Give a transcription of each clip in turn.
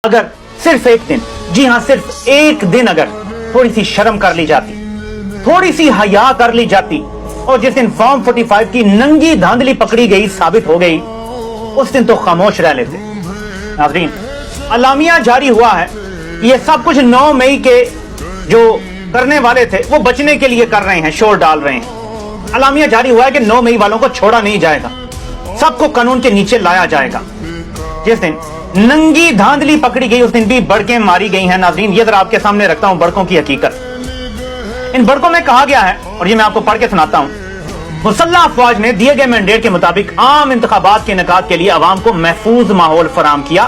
अगर सिर्फ एक दिन, जी हां सिर्फ एक दिन अगर थोड़ी सी शर्म कर ली जाती, थोड़ी सी हया कर ली जाती, और जिस दिन फॉर्म 45 की नंगी धांधली पकड़ी गई, साबित हो गई, उस दिन तो खामोश रह लेते। नाज़रीन, अलामिया जारी हुआ है। ये सब कुछ 9 मई के जो करने वाले थे वो बचने के लिए कर रहे हैं, शोर डाल रहे हैं। अलामिया जारी हुआ है कि 9 मई वालों को छोड़ा नहीं जाएगा, सबको कानून के नीचे लाया जाएगा। जिस दिन नंगी धांधली पकड़ी गई उस दिन भी बड़कें मारी गई हैं। नाज़रीन, ये जरा आपके सामने रखता हूं बड़कों की हकीकत। इन बड़कों में कहा गया है, और ये मैं आपको पढ़ के सुनाता हूं, मुसल्लह अफवाज ने दिए गए मैंडेट के मुताबिक आम इंतखाबात के इनेकाद के लिए अवाम को महफूज माहौल फराहम किया,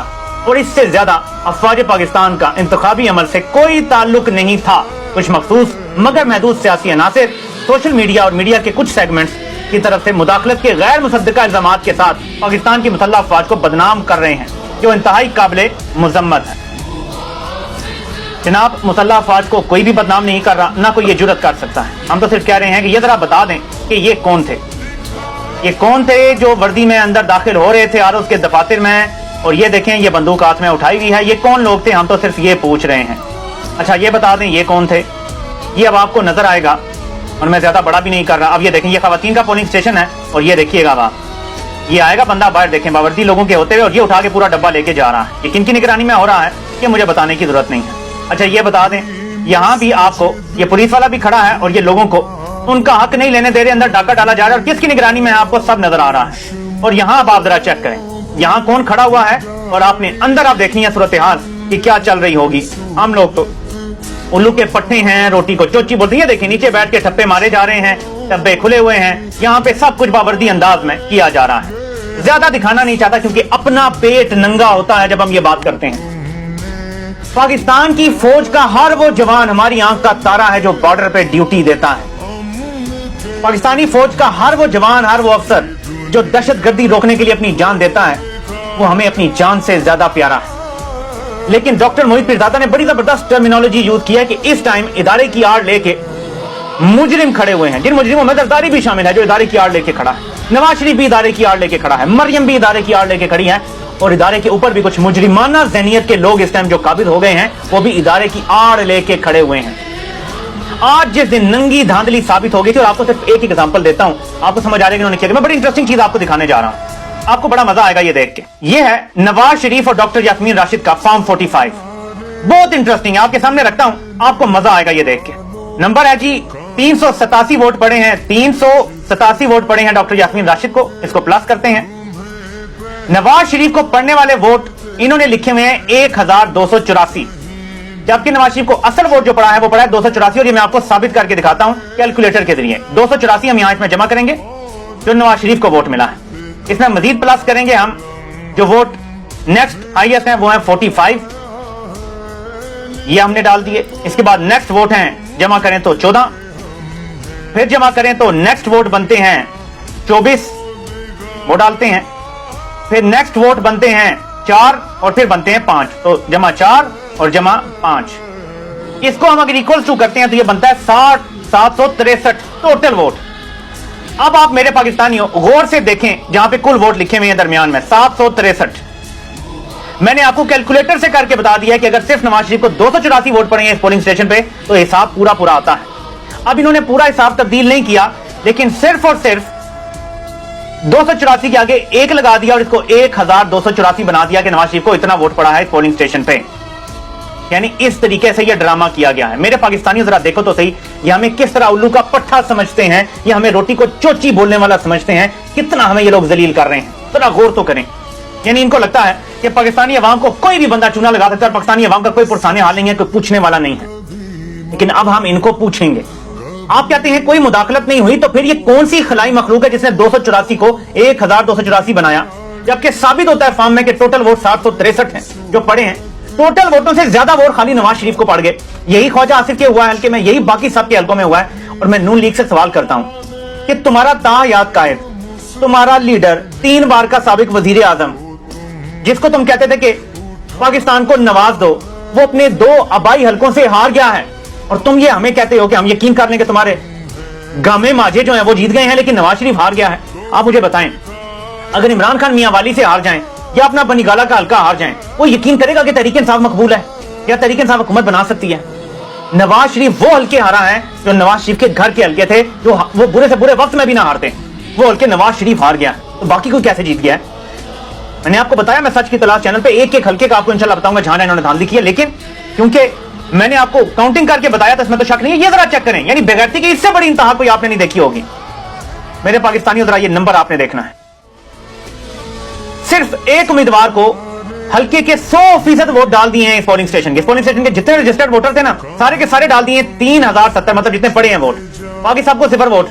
और इससे ज्यादा अफवाज पाकिस्तान का इंतखाबी अमल से कोई ताल्लुक नहीं था। कुछ मखसूस मगर महदूद सियासी अनासिर सोशल मीडिया और मीडिया के कुछ सेगमेंट्स की तरफ से मुदाखलत के गैर मुसद्दका इल्जामात के साथ पाकिस्तान की मुसल्लह अफवाज को बदनाम कर रहे हैं, जो इंतहाई काबिले मुजम्मत है। जनाब, मुसल्लह अफवाज को कोई भी बदनाम नहीं कर रहा, ना कोई ये जुर्रत कर सकता है। हम तो सिर्फ कह रहे हैं कि ये जरा बता दें कि ये कौन थे, ये कौन थे जो वर्दी में अंदर दाखिल हो रहे थे आरओ के दफातर में, और ये देखें ये बंदूक हाथ में उठाई हुई है, ये कौन लोग थे? हम तो सिर्फ ये पूछ रहे हैं। अच्छा, ये बता दें ये कौन थे? ये अब आपको नजर आएगा, और मैं ज्यादा बड़ा भी नहीं कर रहा। अब ये देखें, ये खवातीन का पोलिंग स्टेशन है, और ये देखिएगा आप, ये आएगा बंदा बाहर, देखें बावर्दी लोगों के होते हुए, और ये उठा के पूरा डब्बा लेके जा रहा है। ये किन की निगरानी में हो रहा है ये मुझे बताने की जरूरत नहीं है। अच्छा, ये बता दें, यहाँ भी आपको ये पुलिस वाला भी खड़ा है, और ये लोगों को उनका हक नहीं लेने दे रहे, अंदर डाका डाला जा रहा है, और किसकी निगरानी में है आपको सब नजर आ रहा है। और यहाँ अब आप जरा चेक करें, यहाँ कौन खड़ा हुआ है, और आपने अंदर आप देखनी है सूरत हाल कि क्या चल रही होगी। हम लोग तो उल्लू के पट्टे हैं, रोटी को चोची बोलते हैं। देखिए नीचे बैठ के ठप्पे मारे जा रहे हैं, डब्बे खुले हुए हैं, यहाँ पे सब कुछ बावर्दी अंदाज में किया जा रहा है। ज्यादा दिखाना नहीं चाहता क्योंकि अपना पेट नंगा होता है जब हम ये बात करते हैं। पाकिस्तान की फौज का हर वो जवान हमारी आंख का तारा है जो बॉर्डर पे ड्यूटी देता है। पाकिस्तानी फौज का हर वो जवान, हर वो अफसर जो दहशतगर्दी रोकने के लिए अपनी जान देता है, वो हमें अपनी जान से ज्यादा प्यारा है। लेकिन डॉक्टर मोहित पीरजादा ने बड़ी जबरदस्त टर्मिनोलॉजी यूज किया है कि इस टाइम इदारे की आड़ लेके मुजरिम खड़े हुए हैं, जिन मुजरिमों में जरदारी भी शामिल है जो इदारे की आड़ लेके खड़ा है, नवाज शरीफ भी इदारे की आड़ लेके खड़ा है, मरियम भी इदारे की आड़ लेके खड़ी है, और इदारे के ऊपर भी कुछ मुजरिमाना ज़हनियत के लोग इस टाइम जो काबिज हो गए हैं, वो भी इदारे की आड़ लेके खड़े हुए हैं। आज जिस दिन नंगी धांधली साबित हो गई थी, और आपको सिर्फ एक एग्जांपल देता हूं, आपको समझ आ जाएगा इन्होंने क्या। मैं बड़ी इंटरेस्टिंग चीज आपको दिखाने जा रहा हूं, आपको बड़ा मजा आएगा ये देख के। ये है नवाज शरीफ और डॉक्टर यास्मीन राशिद का फॉर्म 45, बहुत इंटरेस्टिंग है, आपके सामने रखता हूं, आपको मजा आएगा ये देख के। नंबर है जी 387 वोट पड़े हैं, 387 वोट पड़े हैं डॉक्टर यास्मीन राशिद को, इसको प्लस करते हैं। नवाज शरीफ को पढ़ने वाले वोट इन्होंने लिखे हुए हैं 1284, जबकि नवाज शरीफ को असल वोट जो पड़ा है वो पड़ा है 284, और ये मैं आपको साबित करके दिखाता हूं कैलकुलेटर के जरिए। 284 हम यहां इसमें जमा करेंगे जो नवाज शरीफ को वोट मिला है, इसमें मजीद प्लस करेंगे हम जो वोट नेक्स्ट हाईएस्ट है वो है 45, ये हमने डाल दिए। इसके बाद नेक्स्ट वोट हैं, जमा करें तो 14, फिर जमा करें तो नेक्स्ट वोट बनते हैं 24, वो डालते हैं, फिर नेक्स्ट वोट बनते हैं 4, और फिर बनते हैं 5, तो जमा 4 और जमा 5। इसको हम अगर इक्वल टू करते हैं तो ये बनता है 763 टोटल वोट। अब आप मेरे पाकिस्तानियों गौर से देखें, जहां पे कुल वोट लिखे हुए हैं दरमियान में 763, मैंने आपको कैलकुलेटर से करके बता दिया कि अगर सिर्फ नवाज शरीफ को 284 वोट पड़े हैं इस पोलिंग स्टेशन पे तो हिसाब पूरा पूरा आता है। अब इन्होंने पूरा हिसाब तब्दील नहीं किया, लेकिन सिर्फ और सिर्फ 284 के आगे 1 लगा दिया और इसको 1284 बना दिया कि नवाज शरीफ को इतना वोट पड़ा है इस पोलिंग स्टेशन पे। यानी इस तरीके से यह ड्रामा किया गया है। मेरे पाकिस्तानी जरा देखो तो सही, ये हमें किस तरह उल्लू का पट्टा समझते हैं, ये हमें रोटी को चोची बोलने वाला समझते हैं, कितना हमें ये लोग जलील कर रहे हैं, जरा गौर तो करें। यानी इनको लगता है कि पाकिस्तानी अवाम को कोई भी बंदा चूना लगा सकता है, पाकिस्तानी अवाम का कोई पुरसाने हाल नहीं है, कोई पूछने वाला नहीं है। लेकिन अब हम इनको पूछेंगे। आप कहते हैं कोई मुदाखलत नहीं हुई, तो फिर ये कौन सी खलाई मखलूक है जिसने 284 को 1284 बनाया, जबकि साबित होता है फॉर्म में कि टोटल वोट 763 हैं जो पड़े हैं। टोटल वोटों से ज्यादा वोट खाली नवाज शरीफ को पड़ गए। यही ख्वाजा आसिफ के हुआ है हल्के में, यही बाकी सबके हल्कों में हुआ है। और मैं नून लीग से सवाल करता हूं कि तुम्हारा तायाद कायद, तुम्हारा लीडर, 3 बार का साबिक वजीर आजम, जिसको तुम कहते थे कि पाकिस्तान को नवाज दो, वो अपने 2 आबाई हल्कों से हार गया है, और तुम ये हमें कहते हो कि हम यकीन कर लेंगे तुम्हारे गामे माजे जो हैं वो जीत गए हैं, लेकिन नवाज शरीफ हार गया है। आप मुझे बताएं, अगर इमरान खान मियां वाली से हार जाएं या अपना बनीगाला का हल्का हार जाएं, वो यकीन करेगा कि तहरीक इंसाफ मकबूल है या तहरीक इंसाफ हुकूमत बना सकती है? नवाज शरीफ वो हल्के हारा है जो नवाज शरीफ के घर के हल्के थे, जो वो बुरे से बुरे वक्त में भी ना हारते, वो हल्के नवाज शरीफ हार गया, तो बाकी कोई कैसे जीत गया है? मैंने आपको बताया, मैं सच की तलाश चैनल पे एक एक हल्के का आपको इंशाल्लाह बताऊंगा जहां इन्होंने धांधली की है, लेकिन क्योंकि मैंने आपको काउंटिंग करके बताया था, इसमें तो शक नहीं है। ये जरा चेक करें, यानी बेगैरती की इससे बड़ी इंतहा कोई आपने नहीं देखी होगी मेरे पाकिस्तानियों। जरा ये नंबर आपने देखना है, सिर्फ एक उम्मीदवार को हल्के के 100% वोट डाल दिए हैं इस पोलिंग स्टेशन के। इस पोलिंग स्टेशन के जितने रजिस्टर्ड वोटर थे ना, सारे के सारे डाल दिए 3070, मतलब जितने पड़े हैं वोट। बाकी सबको 0 वोट।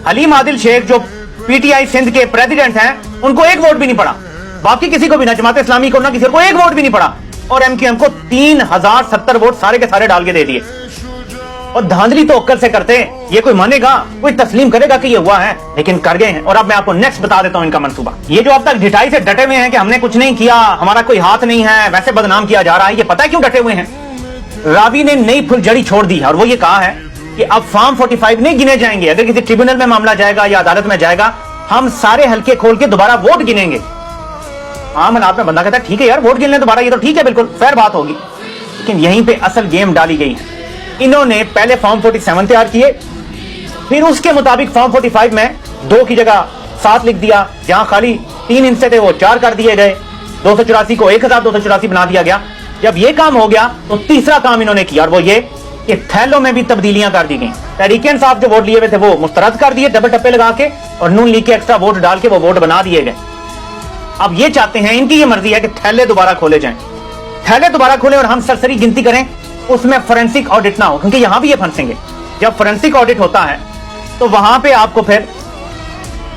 हलीम आदिल शेख जो पीटीआई सिंध के प्रेसिडेंट हैं, उनको 1 वोट भी नहीं पड़ा। बाकी किसी को भी, ना जमात इस्लामी को, ना किसी को 1 वोट भी नहीं पड़ा। और एमक्यूएम को 3070 वोट सारे के सारे डाल के दे दिए। और धांधली तो अक्ल से करते हैं, ये कोई मानेगा, कोई तस्लीम करेगा कि ये हुआ है, लेकिन कर गए हैं। और अब मैं आपको नेक्स्ट बता देता हूं इनका मंसूबा। ये जो अब तक ढिठाई से डटे हुए हैं कि हमने कुछ नहीं किया, हमारा कोई हाथ नहीं है, वैसे बदनाम किया जा रहा है, ये पता है क्यों डटे हुए हैं? रावी ने नई फुलझड़ी छोड़ दी है और वो ये कहा है कि अब फॉर्म 45 नहीं गिने जाएंगे। अगर किसी ट्रिब्यूनल में मामला जाएगा या अदालत में जाएगा, हम सारे हल्के खोल के दोबारा वोट गिनेंगे। आम हालात में बंदा कहता है ठीक है यार, वोट गिनने दोबारा, ये तो ठीक है, बिल्कुल फेयर बात होगी। लेकिन यहीं पे असल गेम डाली गई है। इन्होंने पहले फॉर्म 47 तैयार किए, फिर उसके मुताबिक फॉर्म 45 में 2 की जगह 7 लिख दिया, जहां खाली 3 हिस्से थे वो 4 कर दिए गए, 284 को 1284 बना दिया गया। जब ये काम हो गया तो तीसरा काम इन्होंने किया, और वो ये कि थैलों में भी तब्दीलियां कर दी गई। तहरीक इंसाफ जो वोट लिए हुए थे वो मुस्तरद कर दिए डबल टप्पे लगा के, और नून लीग के एक्स्ट्रा वोट डाल के वो वोट बना दिए गए। अब ये चाहते हैं, इनकी ये मर्जी है कि थैले दोबारा खोले जाएं, थैले दोबारा खोले और हम सरसरी गिनती करें, उसमें फोरेंसिक ऑडिट ना हो, क्योंकि यहां भी ये फंसेंगे। जब फोरेंसिक ऑडिट होता है तो वहां पे आपको फिर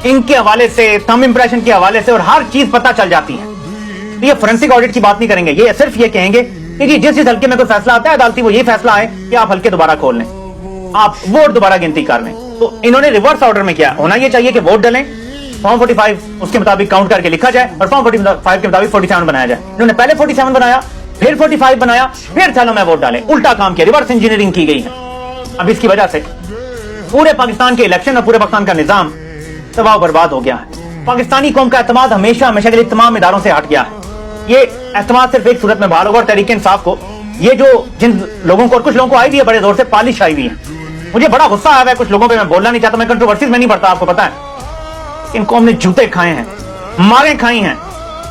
इनके हवाले से, थंब इंप्रेशन के हवाले से और हर चीज पता चल जाती है। तो ये फोरेंसिक ऑडिट की बात नहीं करेंगे, ये सिर्फ ये कहेंगे कि जी जिस हल्के में कोई फैसला आता है अदालती, वो ये फैसला है कि आप हल्के दोबारा खोल लें, आप वोट दोबारा गिनती कर लें। तो इन्होंने रिवर्स ऑर्डर में किया। होना ये चाहिए कि वोट डालें, फॉर्म 45 उसके मुताबिक काउंट करके लिखा जाए और फॉर्म 45 के मुताबिक 47 बनाया जाए। इन्होंने पहले 47 बनाया, फिर 45 बनाया, फिर थैलों में वोट डाले। उल्टा काम किया, रिवर्स इंजीनियरिंग की गई है। अब इसकी वजह से पूरे पाकिस्तान के इलेक्शन और पूरे पाकिस्तान का निजाम तबाह बर्बाद हो गया है। पाकिस्तानी कौम का एतमाद हमेशा हमेशा के लिए तमाम इदारों से हट गया है। ये एतमाद सिर्फ एक सूरत में बहाल होगा, और तहरीक इंसाफ को, ये जो जिन लोगों को, और कुछ लोगों को आई हुई है बड़े जोर से, पालिश आई हुई है। मुझे बड़ा गुस्सा आया है कुछ लोगों पे, मैं बोलना नहीं चाहता, मैं कंट्रोवर्सीज में नहीं पड़ता, आपको पता है। इन कौम ने जूते खाए हैं, मारें खाई हैं,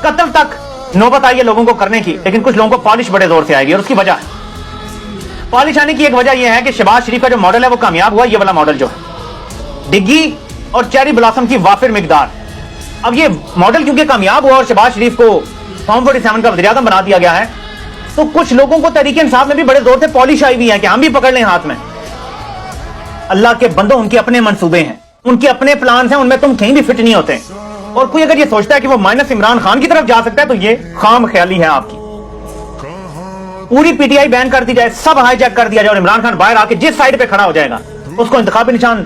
कत्ल तक नौबत आई है लोगों को करने की, लेकिन कुछ लोगों को पॉलिश बड़े जोर से आएगी। और उसकी वजह, पॉलिश आने की एक वजह यह है कि शहबाज शरीफ का जो मॉडल है वो कामयाब हुआ। ये वाला मॉडल जो है, डिग्गी और चेरी ब्लॉसम की वाफिर मिकदार। अब ये मॉडल क्योंकि कामयाब हुआ और शहबाज शरीफ को फॉर्म 47 का वज़ीर आज़म बना दिया गया है, तो कुछ लोगों को तहरीक इंसाफ में भी बड़े जोर से पॉलिश आई हुई है कि हम भी पकड़ लें हाथ में। अल्लाह के बंदों, उनके अपने मंसूबे हैं, उनके अपने प्लान हैं, उनमें तुम कहीं भी फिट नहीं होते। और कोई अगर ये सोचता है कि वो माइनस इमरान खान की तरफ जा सकता है, तो ये खाम ख्याली है आपकी। पूरी पीटीआई बैन कर दी जाए, सब हाईजैक कर दिया जाए, और इमरान खान बाहर आके जिस साइड पे खड़ा हो जाएगा उसको इंतखाबी निशान,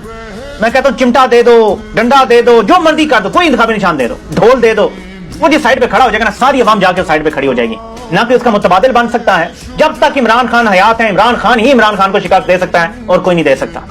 मैं कहता हूं चिमटा दे दो, डंडा दे दो, जो मर्जी कर दो, कोई इंतखाबी निशान दे दो, ढोल दे दो, वो जिस साइड पे खड़ा हो जाएगा ना, सारी अवाम जाके उस साइड पे खड़ी हो जाएगी। ना कि उसका मुतबादिल बन सकता है। जब तक इमरान खान हयात है, इमरान खान ही इमरान खान को शिकस्त दे सकता है और कोई नहीं दे सकता।